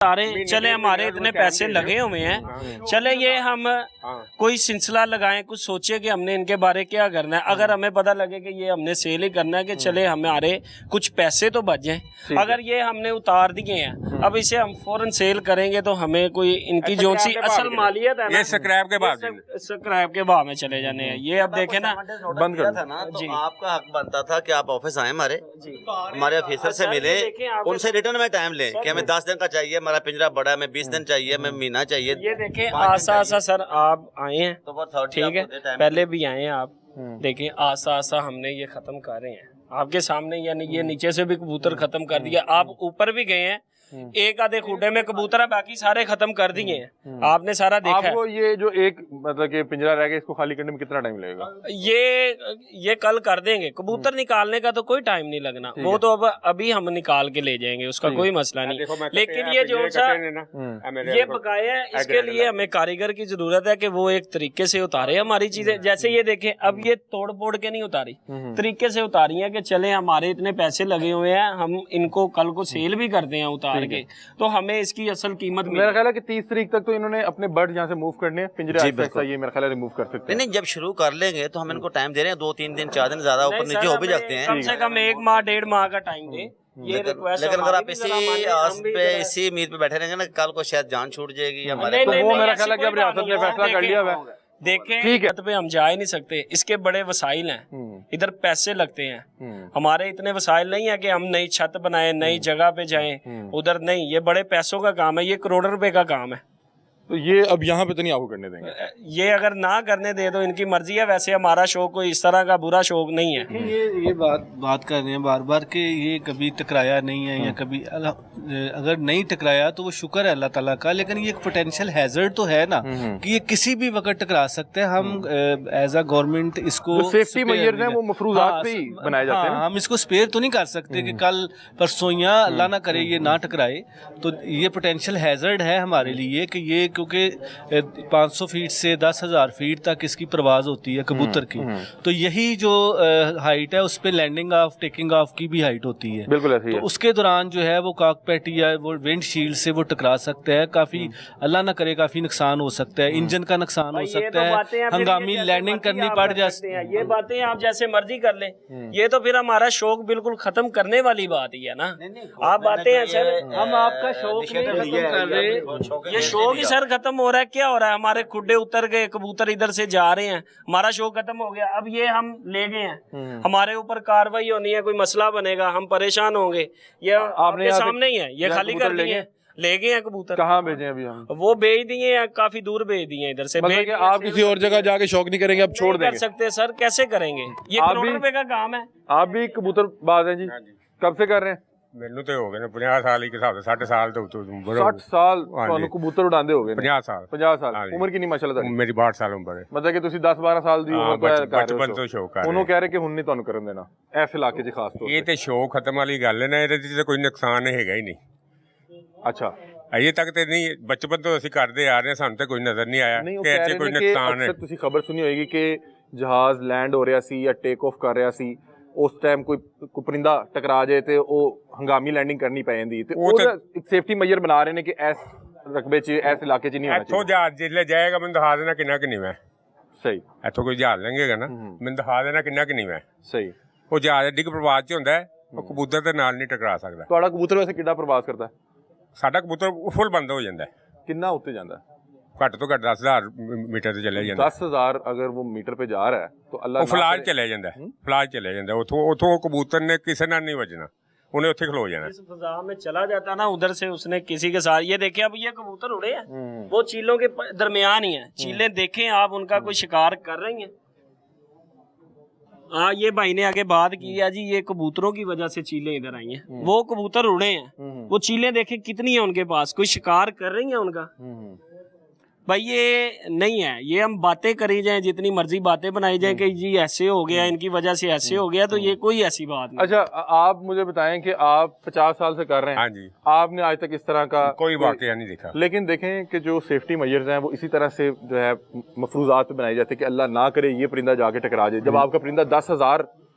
सारे चले हमारे इतने पैसे लगे हुए हैं, चले ये हम कोई सिलसिला लगाएं, कुछ सोचे कि हमने इनके बारे क्या करना है। अगर हमें पता लगे कि ये हमने सेल ही करना है कि चले हमारे कुछ पैसे तो बच जाएं। अगर ये हमने उतार दिए हैं, अब इसे हम फौरन सेल करेंगे तो हमें कोई इनकी जो सी असल मालियत है ना, ये स्क्रैप के भाव स्क्रैप के भाव में चले जाने हैं। ये अब देखे ना, बंद कर था ना, तो आपका हक बनता था कि आप ऑफिस आए हमारे ऑफिसर से मिले, उनसे रिटर्न में टाइम लें कि हमें 10 दिन का चाहिए, हमारा पिंजरा बड़ा है, हमें 20 दिन चाहिए, हमें महीना चाहिए। ये देखें आसा आसा सर आप आए हैं तो ठीक है, पहले भी आए हैं आप देखिए, आसा आसा हमने ये खत्म कर रहे हैं आपके सामने, यानी ये नीचे से भी कबूतर खत्म कर दिया, आप ऊपर भी गए हैं, एक आधे खूटे में कबूतर है, बाकी सारे खत्म कर दिए हैं, आपने सारा देखा आपको है। ये जो एक मतलब कि पिंजरा रह गया, इसको खाली करने में कितना टाइम लगेगा? ये कल कर देंगे, कबूतर निकालने का तो कोई टाइम नहीं लगना, वो तो अब अभी हम निकाल के ले जाएंगे, उसका कोई मसला नहीं। लेकिन ये जो सा ये बकाया है, इसके लिए हमें कारीगर की जरूरत है कि वो एक तरीके से उतारे हमारी चीजें। जैसे ये देखें, अब ये तोड़ फोड़ के नहीं उतारी, तरीके से उतारी है कि चले हमारे इतने पैसे लगे हुए हैं, हम इनको कल को सेल भी करते हैं उतार के, तो हमें इसकी असल कीमत मेरा ख्याल है कि 30 तारीख तक तो इन्होंने अपने बर्ड यहाँ से मूव करने हैं, पिंजरे ये मेरा ख्याल है रिमूव कर सकते हैं। नहीं, जब शुरू कर लेंगे तो हम इनको टाइम दे रहे हैं, 2-3 दिन 4 दिन, ज्यादा ऊपर नीचे हो भी जाते हैं, कम से कम 1 माह 1.5 माह का टाइम दे। लेकिन अगर आप इसी उम्मीद पे बैठे रहेंगे ना, कल को शायद जान छूट जाएगी हमारे, तो वो मेरा ख्याल है कि अब रियासत ने फैसला कर लिया है। देखें ठीक है, पे हम जा ही नहीं सकते, इसके बड़े वसाइल हैं, इधर पैसे लगते हैं, हमारे इतने वसाइल नहीं है कि हम नई छत बनाए, नई जगह पे जाएं, उधर नहीं, ये बड़े पैसों का काम है, ये करोड़ों रुपए का काम है। तो ये अब यहाँ पे तो नहीं आपको करने देंगे, ये अगर ना करने दे तो इनकी मर्जी है, वैसे हमारा शौक कोई इस तरह का बुरा शौक नहीं है। ये बात कर रहे हैं बार बार कि ये कभी टकराया नहीं है या कभी अगर नहीं टकराया तो वो शुक्र है अल्लाह ताला का, लेकिन ये एक पोटेंशियल हैजर्ड तो है ना कि ये किसी भी वक्त टकरा सकते हैं। हम एज अ गवर्नमेंट इसको सेफ्टी मेजर्स हैं वो मफरूजात पे ही बनाए जाते हैं, हम इसको स्पेयर तो नहीं कर सकते कि कल परसों अल्लाह ना करे ये ना टकराए, तो ये पोटेंशियल हैजर्ड है हमारे लिए कि ये, क्योंकि 500 फीट से 10,000 फीट तक इसकी प्रवाज होती है कबूतर की, तो यही जो हाइट है उस पे लैंडिंग ऑफ टेकिंग ऑफ की भी हाइट होती है, बिल्कुल ऐसी है। तो उसके दौरान जो है वो कॉकपिट या वो विंड शील्ड से वो टकरा सकता है, काफी अल्लाह ना करे काफी नुकसान हो सकता है, इंजन का नुकसान हो सकता है, हंगामी लैंडिंग करनी पड़ जाती है। ये बातें आप जैसे मर्जी कर लें, ये तो फिर हमारा शौक बिल्कुल खत्म करने वाली बात ही है ना। आप बातें हैं सर, हम आपका शौक नहीं खत्म कर रहे, ये शौक ही सर खत्म हो रहा है। क्या हो रहा है, हमारे खुड्डे उतर गए, कबूतर इधर से जा रहे हैं, हमारा शौक खत्म हो गया। अब ये हम ले गए हैं, हमारे ऊपर कार्रवाई होनी है, कोई मसला बनेगा, हम परेशान होंगे। ये आपके सामने ही है, ये खाली कर दिए, ले गए हैं कबूतर। कहाँ भेजे अभी हम? वो भेज दिए हैं, काफी दूर भेज दिए हैं, इधर से मतलब कि आप किसी और जगह जाके शौक नहीं करेंगे, अब छोड़ देंगे? कर सकते सर, कैसे करेंगे, ये करोड़ रुपए का काम है। आप भी कबूतरबाज हैं जी, कब से कर रहे हैं? ਮੈਨੂੰ ਤੇ ਹੋ ਗਏ ਨੇ 50 ਸਾਲ ਹੀ ਹਿਸਾਬ 60 ਸਾਲ ਤੋਂ 60 ਸਾਲ ਤੁਹਾਨੂੰ ਕਬੂਤਰ ਉਡਾਉਂਦੇ ਹੋ ਗਏ ਨੇ? 50 ਸਾਲ 50 ਸਾਲ ਉਮਰ ਕਿੰਨੀ ਮਾਸ਼ਾਅੱਲਾ ਤੁਹਾਡੀ? ਮੇਰੀ 62 ਸਾਲ ਉਮਰ ਹੈ। ਮਤਲਬ ਕਿ ਤੁਸੀਂ 10-12 ਸਾਲ ਦੀ ਉਮਰ ਤੋਂ ਬਚਪਨ ਤੋਂ ਸ਼ੌਕ ਕਰ ਰਹੇ ਹੋ। ਉਹਨੂੰ ਕਹਿ ਰਹੇ ਕਿ ਹੁਣ ਨਹੀਂ ਤੁਹਾਨੂੰ ਕਰਨ ਦੇਣਾ ਇਸ ਇਲਾਕੇ 'ਚ ਖਾਸ ਤੌਰ ਤੇ। ਇਹ ਤੇ ਸ਼ੌਕ ਖਤਮ ਵਾਲੀ ਗੱਲ ਹੈ ਨਾ, ਇਹਦੇ 'ਚ ਕੋਈ ਨੁਕਸਾਨ ਹੈਗਾ ਹੀ ਨਹੀਂ। ਅੱਛਾ, ਅਜੇ ਤੱਕ ਤੇ ਨਹੀਂ, ਬਚਪਨ ਤੋਂ ਅਸੀਂ ਕਰਦੇ ਆ ਰਹੇ ਹਾਂ, ਸਾਨੂੰ ਤੇ ਕੋਈ ਨਜ਼ਰ ਨਹੀਂ ਆਇਆ ਕਿ ਇੱਥੇ ਕੋਈ ਨੁਕਸਾਨ ਹੈ। ਤੁਸੀਂ ਖਬਰ ਸੁਣੀ ਹੋਏਗੀ ਕਿ ਜਹਾਜ਼ ਲੈਂਡ ਹੋ ਰਿਹਾ ਸੀ ਜਾਂ ਟੇਕ ਆਫ ਕਰ ਰਿਹਾ ਸੀ, ਉਸ ਟਾਈਮ ਕੋਈ ਪਰਿੰਦਾ ਟਕਰਾ ਜਾਏ ਤੇ ਉਹ ਹੰਗਾਮੀ ਲੈਂਡਿੰਗ ਕਰਨੀ ਪੈ ਜਾਂਦੀ, ਤੇ ਉਹ ਇੱਕ ਸੇਫਟੀ ਮੇਜਰ ਬਣਾ ਰਹੇ ਨੇ ਕਿ ਇਸ ਰਕਬੇ 'ਚ ਇਸ ਇਲਾਕੇ 'ਚ ਨਹੀਂ ਹੋਣਾ ਚਾਹੀਦਾ। ਇੱਥੋਂ ਜਹਾਜ਼ ਜਿੱਲੇ ਜਾਏਗਾ ਮੈਨੂੰ ਦਿਖਾ ਦੇਣਾ ਕਿੰਨਾ ਕਿ ਨਹੀਂ ਮੈਂ ਸਹੀ, ਇੱਥੋਂ ਕੋਈ ਜਹਾਜ਼ ਲੰਘੇਗਾ ਨਾ ਮੈਨੂੰ ਦਿਖਾ ਦੇਣਾ ਕਿੰਨਾ ਕਿ ਨਹੀਂ ਮੈਂ ਸਹੀ। ਉਹ ਜਹਾਜ਼ ਡਿੱਗ ਪ੍ਰਵਾਸ 'ਚ ਹੁੰਦਾ, ਉਹ ਕਬੂਤਰ ਦੇ ਨਾਲ ਨਹੀਂ ਟਕਰਾ ਸਕਦਾ। ਤੁਹਾਡਾ ਕਬੂਤਰ ਵੈਸੇ ਕਿੱਡਾ ਪ੍ਰਵਾਸ ਕਰਦਾ? ਸਾਡਾ ਕਬੂਤਰ ਫੁੱਲ ਬੰਦ ਹੋ ਜਾਂਦਾ। ਕਿੰਨਾ ਉੱਤੇ ਜਾਂਦਾ? ਘੱਟ ਤੋਂ ਘੱਟ 10,000 मीटर ਤੇ ਚਲੇ ਜਾਂਦਾ। 10,000 ਅਗਰ ਉਹ ਮੀਟਰ पे जा रहा है तो अल्लाह ਫਲਾਜ ਚਲੇ ਜਾਂਦਾ, ਫਲਾਜ ਚਲੇ ਜਾਂਦਾ, ਉਥੋਂ ਕਬੂਤਰ ਨੇ ਕਿਸੇ ਨਾਲ ਨਹੀਂ ਵੱਜਣਾ, ਉਹਨੇ ਉੱਥੇ ਖਲੋ जाना। इस फिजा में चला जाता ना उधर से, उसने किसी के साथ, ये देखे अब ये कबूतर उड़े हैं, वो चीलों के दरमियान ही है, चीलें देखें आप, उनका कोई शिकार कर रही हैं। हाँ, ये भाई ने आगे बात की है जी, ये कबूतरों की वजह से चीलें इधर आई हैं, वो कबूतर उड़े हैं, वो चीलें देखें कितनी है उनके पास, कोई शिकार कर रही है उनका। भाई ये नहीं है, ये हम बातें करी जाएं, जितनी मर्जी बातें बनाई जाएं कि जी ऐसे हो गया, इनकी वजह से ऐसे हो गया, तो ये कोई ऐसी बात नहीं। अच्छा, आप मुझे बताएं कि आप 50 साल से कर रहे हैं। हाँ जी। आपने आज तक इस तरह का कोई वाकया नहीं देखा। लेकिन देखें कि जो सेफ्टी मेजर्स हैं वो इसी तरह से जो है मफरूजात पे बनाए जाते हैं कि अल्लाह ना करे ये परिंदा जाके टकरा जाए। जब आपका परिंदा 10,000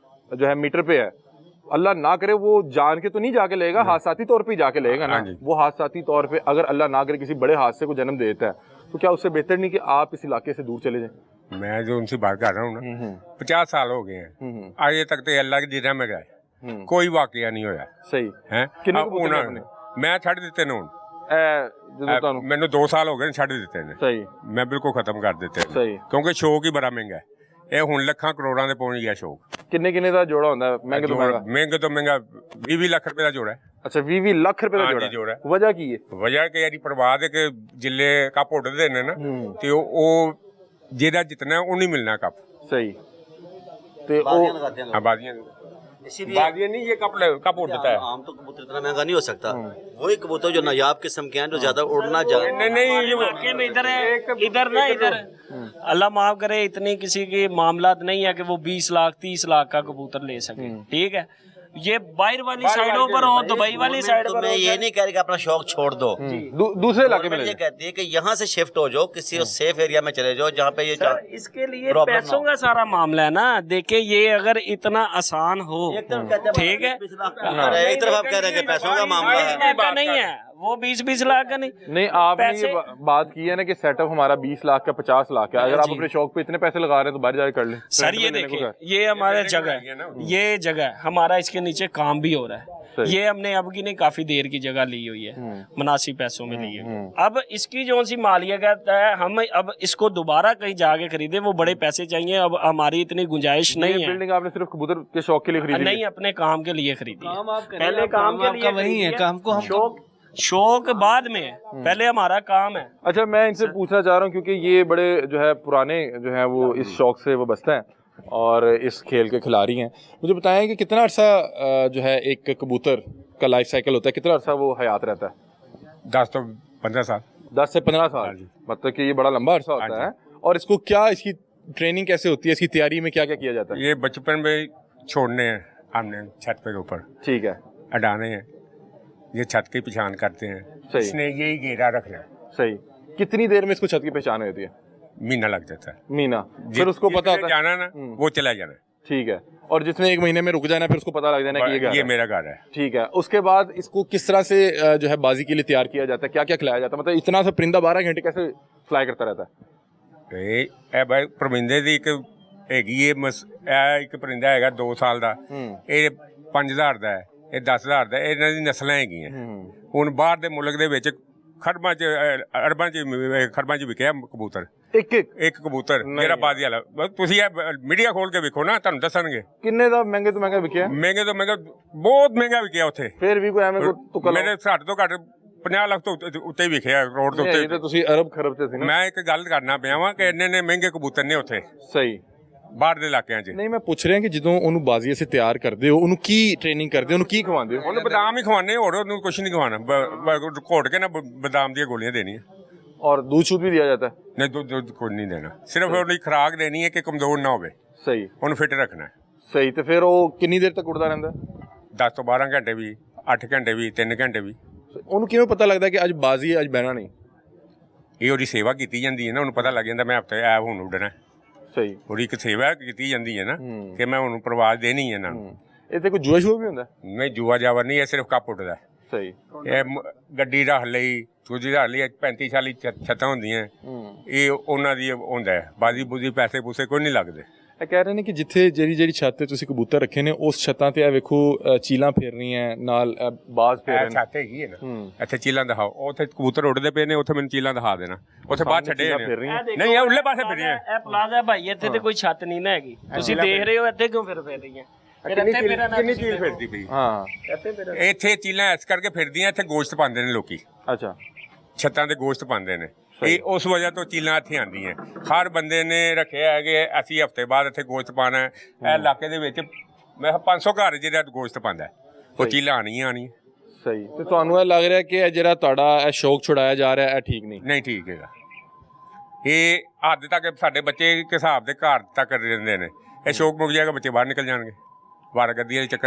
जो है मीटर पे है अल्लाह ना करे वो जान के तो नहीं जाके लेगा, हादसाती तौर पे ही जाके लेगा ना। वो हादसाती तौर पे अगर अल्लाह ना करे किसी बड़े हादसे को जन्म देता है तो क्या उससे बेहतर नहीं कि आप इस इलाके से दूर चले जाएं? मैं जो उनसे बात कर रहा हूँ ना, 50 साल हो गए हैं, आज तक तो अल्लाह की जिरा में गए, कोई वाकया नहीं होया। सही है मैं छड़ दिते ने हूँ, मैंने 2 साल हो गए छड़ दिते ने। सही, मैं बिल्कुल खत्म कर दिते सही, क्योंकि शौक ही बड़ा महंगा है। ਇਹ ਹੁਣ ਲੱਖਾਂ ਕਰੋੜਾਂ ਦੇ ਪਹੁੰਚ ਗਿਆ ਸ਼ੌਕ। ਕਿੰਨੇ ਦਾ ਜੋੜਾ ਹੁੰਦਾ ਹੈ? ਮਹਿੰਗੇ ਤੋਂ ਮਹਿੰਗਾ 20 ਲੱਖ ਰੁਪਏ ਦਾ ਜੋੜਾ ਹੈ। ਅੱਛਾ 20 ਲੱਖ ਰੁਪਏ ਦਾ ਜੋੜਾ। ਵਜ੍ਹਾ ਕੀ ਹੈ? ਵਜ੍ਹਾ ਕਿ ਯਾਰੀ ਪ੍ਰਵਾਦ ਹੈ ਕਿ ਜਿੱਲੇ ਕੱਪ ਉੱਡਦੇ ਨੇ ਨਾ ਤੇ ਉਹ ਜਿਹੜਾ ਜਿੱਤਣਾ ਉਹ ਨਹੀਂ ਮਿਲਣਾ ਕੱਪ। ਸਹੀ, ਤੇ ਉਹ ਆਬਾਦੀਆਂ बादियां नहीं, ये कप उड़ता है। आम तो कबूतर इतना महंगा नहीं हो सकता, वही कबूतर जो नायाब किस्म के हैं जो ज्यादा उड़ना नहीं इधर अल्लाह माफ करे इतनी किसी की मामलात नहीं है कि वो 20 लाख 30 लाख का कबूतर ले सके। ठीक है, ये बाहर वाली साइडों पर हो, दुबई वाली साइड पर। मैं ये नहीं कह रही कि अपना शौक छोड़ दो, दूसरे इलाके में ये कहती है कि यहाँ से शिफ्ट हो जाओ, किसी सेफ एरिया में चले जाओ जहाँ पे ये इसके लिए पैसों का सारा मामला है ना। देखिए ये अगर इतना आसान हो, ठीक है, एक तरफ आप कह रहे हैं कि पैसों का मामला है, नहीं है वो 20-20 लाख का नहीं। आपने ये बात की है ना कि सेटअप हमारा 20 लाख का 50 लाख का, अगर आप अपने शौक पे इतने पैसे लगा रहे हैं तो बाहर जाके कर लें। सर ये देखिए, ये हमारा जगह है, ये जगह हमारा, इसके नीचे काम भी हो रहा है। ये हमने अब की नहीं काफी देर की जगह ली हुई है, मुनासिब पैसों में ली हुई है। अब इसकी जो सी मालियत है, हम अब इसको दोबारा कहीं जाके खरीदे, वो बड़े पैसे चाहिए। अब हमारी इतनी गुंजाइश नहीं है। बिल्डिंग आपने सिर्फ कबूतर के शौक के लिए खरीदी? नहीं, अपने काम के लिए खरीदी। पहले काम के लिए वही है, काम को हम शौक बाद में, पहले हमारा काम है। अच्छा, मैं इनसे पूछना चाह रहा हूँ क्योंकि ये बड़े जो है पुराने जो है वो इस शौक से वो बसते हैं और इस खेल के खिलाड़ी हैं। मुझे बताएं कि कितना अर्सा जो है एक कबूतर का लाइफ साइकिल होता है, कितना अर्सा वो हयात रहता है? 10 से 15 साल। 10 से 15 साल, मतलब कि ये बड़ा लंबा अर्सा होता है। और इसको क्या, इसकी ट्रेनिंग कैसे होती है, इसकी तैयारी में क्या क्या किया जाता है? ये बचपन में छोड़ने हैं हमने छत पे ऊपर, ठीक है, अडाने हैं, ये छत की पहचान करते हैं। इसने यही घेरा रखना है। सही, कितनी देर में इसको छत की पहचान होती है? महीना लग जाता है। महीना, फिर उसको पता होता है जाना ना, वो चला जाना। ठीक है, और जिसने 1 महीने में रुक जाना फिर उसको पता लग जाना कि ये मेरा घर है। ठीक है, उसके बाद इसको किस तरह से जो है बाजी के लिए तैयार किया जाता है, क्या क्या खिलाया जाता है? मतलब इतना सा परिंदा 12 घंटे कैसे फ्लाई करता रहता है? ਇਹ ਬਾਈ ਪਰਮਿੰਦੇ ਦੀ ਇੱਕ ਹੈਗੀ ਇੱਕ ਪਰਿੰਦਾ ਹੈਗਾ 2 ਸਾਲ ਦਾ, ਇਹ 5000 ਦਾ ਹੈ, ਇਹ 10000 ਦਾ, ਇਹਨਾਂ ਦੀ ਨਸਲਾਂ ਹੈਗੀਆਂ। ਹੁਣ ਬਾਹਰ ਦੇ ਮੁਲਕ ਦੇ ਵਿੱਚ ਖਰਬਾਂ 'ਚ ਖਰਬਾਂ 'ਚ ਵਿਕਿਆ ਕਬੂਤਰ, ਇੱਕ ਕਬੂਤਰ ਜਿਹੜਾ ਬਾਜ਼ੀ ਵਾਲਾ। ਤੁਸੀਂ ਇਹ ਮੀਡੀਆ ਖੋਲ ਕੇ ਵੇਖੋ ਨਾ, ਤੁਹਾਨੂੰ ਦੱਸਣਗੇ ਕਿੰਨੇ ਦਾ ਮਹਿੰਗੇ ਤੋਂ ਮਹਿੰਗਾ ਵਿਕਿਆ। ਮਹਿੰਗੇ ਤੋਂ ਮਹਿੰਗਾ ਬਹੁਤ ਮਹਿੰਗਾ ਵਿਕਿਆ ਉੱਥੇ। ਫਿਰ ਵੀ ਕੋਈ ਐਵੇਂ ਮੇਰੇ ਘੱਟ ਤੋਂ ਘੱਟ 50 ਲੱਖ ਤੋਂ ਉੱਤੇ ਵਿਖਿਆ ਰੋਡ ਦੇ ਉੱਤੇ। ਤੁਸੀਂ ਅਰਬ ਖਰਬ ਤੇ ਸੀ ਨਾ। ਮੈਂ ਇੱਕ ਗੱਲ ਕਰਨਾ ਪਿਆ ਵਾਂ ਕਿ ਇੰਨੇ ਮਹਿੰਗੇ ਕਬੂਤਰ ਨੇ ਉੱਥੇ। ਸਹੀ, ਬਾਹਰ ਦੇ ਇਲਾਕਿਆਂ 'ਚ। ਨਹੀਂ, ਮੈਂ ਪੁੱਛ ਰਿਹਾ ਕਿ ਜਦੋਂ ਉਹਨੂੰ ਬਾਜ਼ੀ ਅਸੀਂ ਤਿਆਰ ਕਰਦੇ ਹੋ, ਉਹਨੂੰ ਕੀ ਟ੍ਰੇਨਿੰਗ ਕਰਦੇ ਹੋ, ਉਹਨੂੰ ਕੀ ਖਵਾਉਂਦੇ ਹੋ? ਉਹਨੂੰ ਬਦਾਮ ਹੀ ਖਵਾਉਂਦੇ, ਹੋਰ ਉਹਨੂੰ ਕੁਝ ਨਹੀਂ ਖਵਾਉਣਾ। ਘੋਟ ਕੇ ਨਾ ਬਦਾਮ ਦੀਆਂ ਗੋਲੀਆਂ ਦੇਣੀਆਂ। और दूध शूध भी दिया जाता है? नहीं, दूध कोई नहीं देना, सिर्फ ਉਹਦੀ ਖੁਰਾਕ ਦੇਣੀ ਹੈ ਕਿ ਕਮਜ਼ੋਰ ਨਾ ਹੋਵੇ। ਸਹੀ, ਉਹਨੂੰ ਫਿੱਟ ਰੱਖਣਾ ਹੈ। ਸਹੀ, ਤੇ ਫਿਰ ਉਹ ਕਿੰਨੀ ਦੇਰ ਤੱਕ ਉੜਦਾ ਰਹਿੰਦਾ? 10 ਤੋਂ 12 ਘੰਟੇ ਵੀ, 8 ਘੰਟੇ ਵੀ, 3 ਘੰਟੇ ਵੀ। ਉਹਨੂੰ ਕਿਵੇਂ ਪਤਾ ਲੱਗਦਾ ਕਿ ਅੱਜ ਬਾਜ਼ੀ ਹੈ, ਅੱਜ ਬਹਿਣਾ ਨਹੀਂ? ਇਹ ਉਹਦੀ ਸੇਵਾ ਕੀਤੀ ਜਾਂਦੀ ਹੈ ਨਾ, ਉਹਨੂੰ ਪਤਾ ਲੱਗ ਜਾਂਦਾ ਮੈਂ ਹਫਤੇ ਆ ਹੁਣ ਉੱਡਣਾ। ਸਹੀ, ਉਹਦੀ ਇੱਕ ਸੇਵਾ ਕੀਤੀ ਜਾਂਦੀ ਹੈ ਨਾ ਕਿ ਮੈਂ ਉਹਨੂੰ ਪ੍ਰਵਾਜ਼ ਦੇਣੀ ਹੈ ਇਹਨਾਂ ਨੂੰ। ਇਹ ਤੇ ਕੋਈ ਜੂਆ ਸ਼ੂਆ ਵੀ ਹੁੰਦਾ? ਨਹੀਂ, ਜੂਆ ਜਾਵਾ ਨਹੀਂ, ਇਹ ਸਿਰਫ ਕੱਪ ਉੱਡਦਾ। ਸਹੀ, ਇਹ ਗੱਡੀ ਰੱਖ ਲਈ, ਸੂਜੀ ਰੱਖ ਲਈ, 35-40 ਛੱਤਾਂ ਹੁੰਦੀਆਂ, ਇਹ ਉਹਨਾਂ ਦੀ ਹੁੰਦਾ ਹੈ। ਬਾਜ਼ੀ ਬੂਜ਼ੀ ਪੈਸੇ ਪੂਸੇ ਕੋਈ ਨਹੀਂ ਲੱਗਦੇ। ਇਹ ਕਹਿ ਰਹੇ ਨੇ ਕਿ ਜਿੱਥੇ ਜਿਹੜੀ ਛੱਤ ਤੇ ਤੁਸੀਂ ਕਬੂਤਰ ਰੱਖੇ ਨੇ ਉਸ ਛੱਤਾਂ ਤੇ ਇਹ ਵੇਖੋ ਚੀਲਾਂ ਫੇਰ ਰਹੀਆਂ ਨਾਲ, ਬਾਜ਼ ਫੇਰ ਰਹੇ ਨੇ। ਛੱਤ ਹੈਗੀ ਹੈ ਨਾ, ਇੱਥੇ ਚੀਲਾਂ ਦਿਖਾਓ, ਉੱਥੇ ਕਬੂਤਰ ਉੱਡਦੇ ਪਏ ਨੇ, ਉੱਥੇ ਮੈਨੂੰ ਚੀਲਾਂ ਦਿਖਾ ਦੇਣਾ। ਉੱਥੇ ਬਾਹਰ ਛੱਡੇ ਨੇ, ਨਹੀਂ ਇਹ ਉੱਲੇ ਪਾਸੇ ਫਿਰ ਰਹੀਆਂ। ਇਹ ਪਲਾਜ਼ਾ ਭਾਈ, ਇੱਥੇ ਤੇ ਕੋਈ ਛੱਤ ਨਹੀਂ ਨਾ ਹੈਗੀ, ਤੁਸੀਂ ਦੇਖ ਰਹੇ ਹੋ ਇੱਥੇ ਕਿਉਂ ਫਿਰ ਰਹੀਆਂ? ਕਿੰਨੀ ਚੀਲ ਫਿਰਦੀ ਪਈ? ਹਾਂ, ਇੱਥੇ ਚੀਲਾਂ ਇਸ ਕਰਕੇ ਫਿਰਦੀਆਂ, ਇੱਥੇ ਗੋਸ਼ਤ ਪਾਉਂਦੇ ਨੇ ਲੋਕੀ। ਅੱਛਾ, ਛੱਤਾਂ ਤੇ ਗੋਸ਼ਤ ਪਾਉਂਦੇ ਨੇ, ਇਹ ਉਸ ਵਜ੍ਹਾ ਤੋਂ ਚੀਲਾਂ ਇੱਥੇ ਆਉਂਦੀਆਂ। ਹਰ ਬੰਦੇ ਨੇ ਰੱਖਿਆ ਹੈ ਕਿ ਅਸੀਂ ਹਫ਼ਤੇ ਬਾਅਦ ਇੱਥੇ ਗੋਸ਼ਤ ਪਾਉਣਾ ਹੈ। ਇਹ ਇਲਾਕੇ ਦੇ ਵਿੱਚ ਮੈਂ 500 ਘਰ ਜਿਹੜਾ ਗੋਸ਼ਤ ਪਾਉਂਦਾ, ਉਹ ਚੀਲਾਂ ਆਉਣੀਆਂ। ਸਹੀ, ਤੇ ਤੁਹਾਨੂੰ ਇਹ ਲੱਗ ਰਿਹਾ ਕਿ ਇਹ ਜਿਹੜਾ ਤੁਹਾਡਾ ਇਹ ਸ਼ੌਕ ਛੁਡਾਇਆ ਜਾ ਰਿਹਾ, ਇਹ ਠੀਕ ਨਹੀਂ? ਨਹੀਂ ਠੀਕ ਹੈਗਾ। ਇਹ ਹੱਦ ਤੱਕ ਸਾਡੇ ਬੱਚੇ ਇੱਕ ਹਿਸਾਬ ਦੇ ਘਰ ਤੱਕ ਰਹਿੰਦੇ ਨੇ, ਇਹ ਸ਼ੌਕ ਮੁੱਕ ਜਾਏਗਾ, ਬੱਚੇ ਬਾਹਰ ਨਿਕਲ ਜਾਣਗੇ, ਵਾਰ ਗੱਦੀਆਂ ਦੇ ਚੱਕਰ